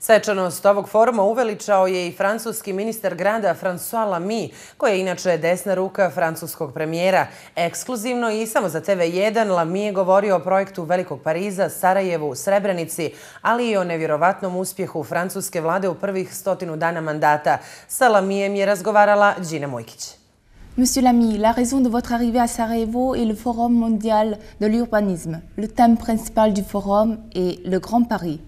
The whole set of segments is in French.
Svečanost ovog foruma uveličao je i francuski ministar grada François Lamy, koji je inače desna ruka francuskog premijera. Ekskluzivno i samo za TV1 Lamy je govorio o projektu Velikog Pariza, Sarajevu, Srebrenici, ali i o nevjerovatnom uspjehu francuske vlade u prvih 100 dana mandata. Sa Lamijem je razgovarala Đina Mujkić. Monsieur Lamy, la raison de votre arrivée à Sarajevo est le Forum mondial de l'urbanisme. Le thème principal du forum est le Grand Paris.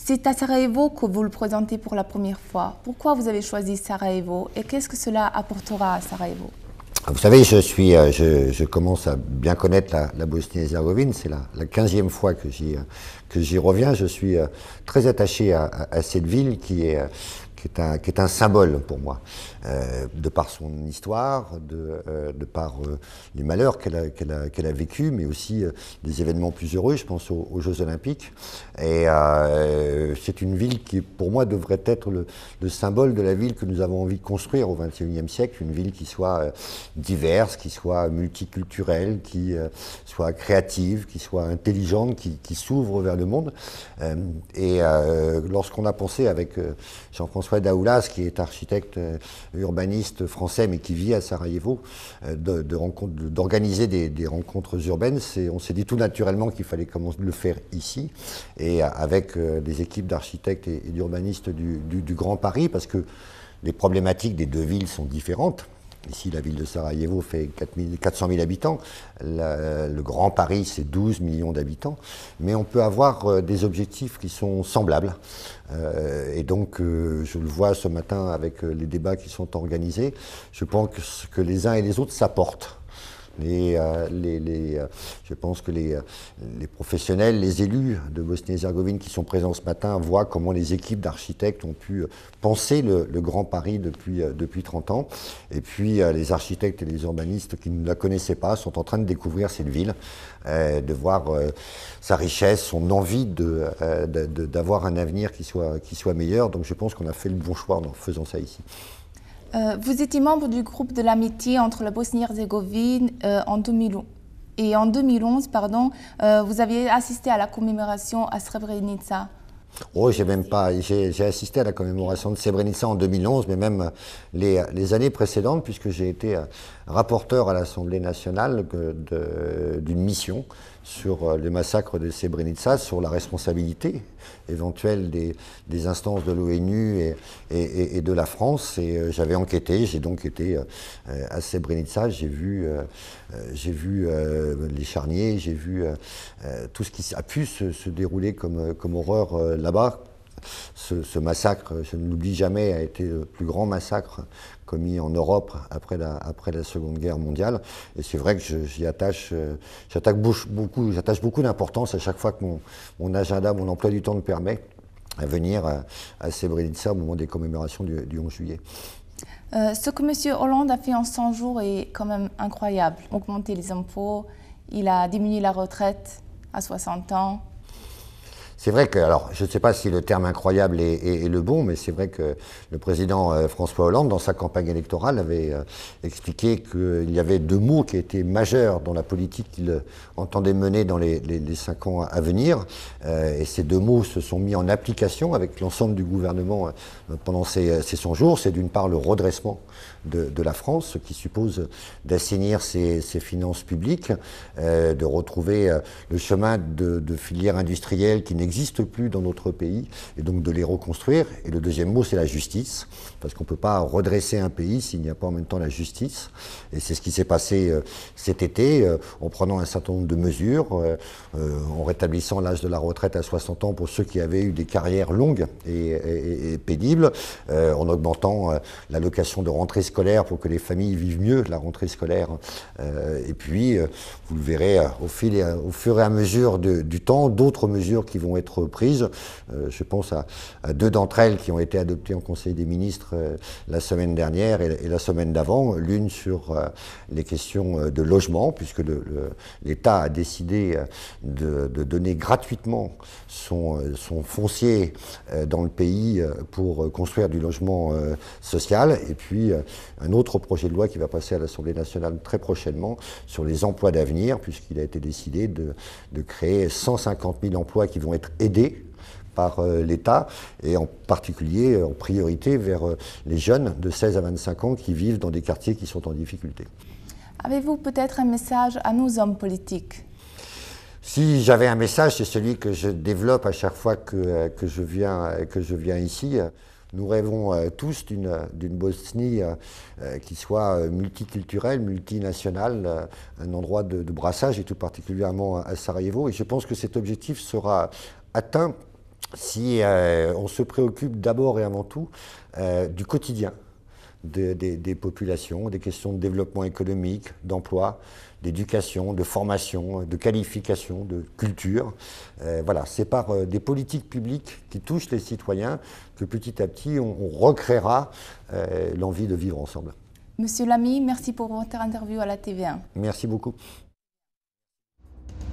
C'est à Sarajevo que vous le présentez pour la première fois. Pourquoi vous avez choisi Sarajevo et qu'est-ce que cela apportera à Sarajevo? Vous savez, je commence à bien connaître la Bosnie-Herzégovine. C'est la 15e fois que j'y reviens. Je suis très attaché à cette ville qui est un symbole pour moi, de par son histoire, de par les malheurs qu'elle a vécus, mais aussi des événements plus heureux, je pense aux Jeux Olympiques. Et c'est une ville qui, pour moi, devrait être le symbole de la ville que nous avons envie de construire au XXIe siècle, une ville qui soit diverse, qui soit multiculturelle, qui soit créative, qui soit intelligente, qui s'ouvre vers le monde. Et lorsqu'on a pensé avec Jean-François Daoulas, qui est architecte urbaniste français mais qui vit à Sarajevo, d'organiser des rencontres urbaines, on s'est dit tout naturellement qu'il fallait commencer le faire ici, et avec des équipes d'architectes et d'urbanistes du Grand Paris, parce que les problématiques des deux villes sont différentes. Ici, la ville de Sarajevo fait 400 000 habitants, le Grand Paris, c'est 12 millions d'habitants, mais on peut avoir des objectifs qui sont semblables. Et donc, je le vois ce matin avec les débats qui sont organisés, je pense que les uns et les autres s'apportent. Je pense que les professionnels, les élus de Bosnie-Herzégovine qui sont présents ce matin voient comment les équipes d'architectes ont pu penser le Grand Paris depuis 30 ans. Et puis les architectes et les urbanistes qui ne la connaissaient pas sont en train de découvrir cette ville, de voir sa richesse, son envie d'avoir un avenir qui soit meilleur. Donc je pense qu'on a fait le bon choix en faisant ça ici. Vous étiez membre du groupe de l'amitié entre la Bosnie-Herzégovine en 2011. Et en 2011, vous aviez assisté à la commémoration à Srebrenica. Oh, j'ai assisté à la commémoration de Srebrenica en 2011, mais même les années précédentes, puisque j'ai été rapporteur à l'Assemblée nationale d'une mission sur le massacre de Srebrenica, sur la responsabilité éventuelle des instances de l'ONU et de la France. Et j'avais enquêté, j'ai donc été à Srebrenica, j'ai vu les charniers, j'ai vu tout ce qui a pu se dérouler comme horreur là-bas. Ce massacre, je ne l'oublie jamais, a été le plus grand massacre commis en Europe après la Seconde Guerre mondiale. Et c'est vrai que j'attache beaucoup d'importance à chaque fois que mon agenda, mon emploi du temps me permet, à venir à Srebrenica au moment des commémorations du 11 juillet. Ce que M. Hollande a fait en 100 jours est quand même incroyable. Augmenter les impôts, il a diminué la retraite à 60 ans. C'est vrai que, alors je ne sais pas si le terme incroyable est le bon, mais c'est vrai que le président François Hollande, dans sa campagne électorale, avait expliqué qu'il y avait deux mots qui étaient majeurs dans la politique qu'il entendait mener dans les 5 ans à venir. Et ces deux mots se sont mis en application avec l'ensemble du gouvernement pendant ces 100 jours. C'est d'une part le redressement de la France, ce qui suppose d'assainir ses finances publiques, de retrouver le chemin de filières industrielles qui n'existent plus dans notre pays, et donc de les reconstruire. Et le deuxième mot, c'est la justice, parce qu'on ne peut pas redresser un pays s'il n'y a pas en même temps la justice. Et c'est ce qui s'est passé cet été, en prenant un certain nombre de mesures, en rétablissant l'âge de la retraite à 60 ans pour ceux qui avaient eu des carrières longues et pénibles, en augmentant l'allocation de rentrée scolaire pour que les familles vivent mieux la rentrée scolaire. Et puis, vous le verrez au fur et à mesure du temps, d'autres mesures qui vont être prises. Je pense à 2 d'entre elles qui ont été adoptées en Conseil des ministres la semaine dernière et la semaine d'avant. L'une sur les questions de logement, puisque l'État a décidé de donner gratuitement son foncier dans le pays pour construire du logement social. Et puis un autre projet de loi qui va passer à l'Assemblée nationale très prochainement sur les emplois d'avenir, puisqu'il a été décidé de créer 150 000 emplois qui vont être aidés par l'État, et en particulier en priorité vers les jeunes de 16 à 25 ans qui vivent dans des quartiers qui sont en difficulté. Avez-vous peut-être un message à nos hommes politiques? Si j'avais un message, c'est celui que je développe à chaque fois que je viens ici. Nous rêvons tous d'une Bosnie qui soit multiculturelle, multinationale, un endroit de brassage, et tout particulièrement à Sarajevo. Et je pense que cet objectif sera atteint si on se préoccupe d'abord et avant tout du quotidien des populations, des questions de développement économique, d'emploi, d'éducation, de formation, de qualification, de culture. Voilà, c'est par des politiques publiques qui touchent les citoyens que petit à petit on recréera l'envie de vivre ensemble. Monsieur Lamy, merci pour votre interview à la TV1. Merci beaucoup.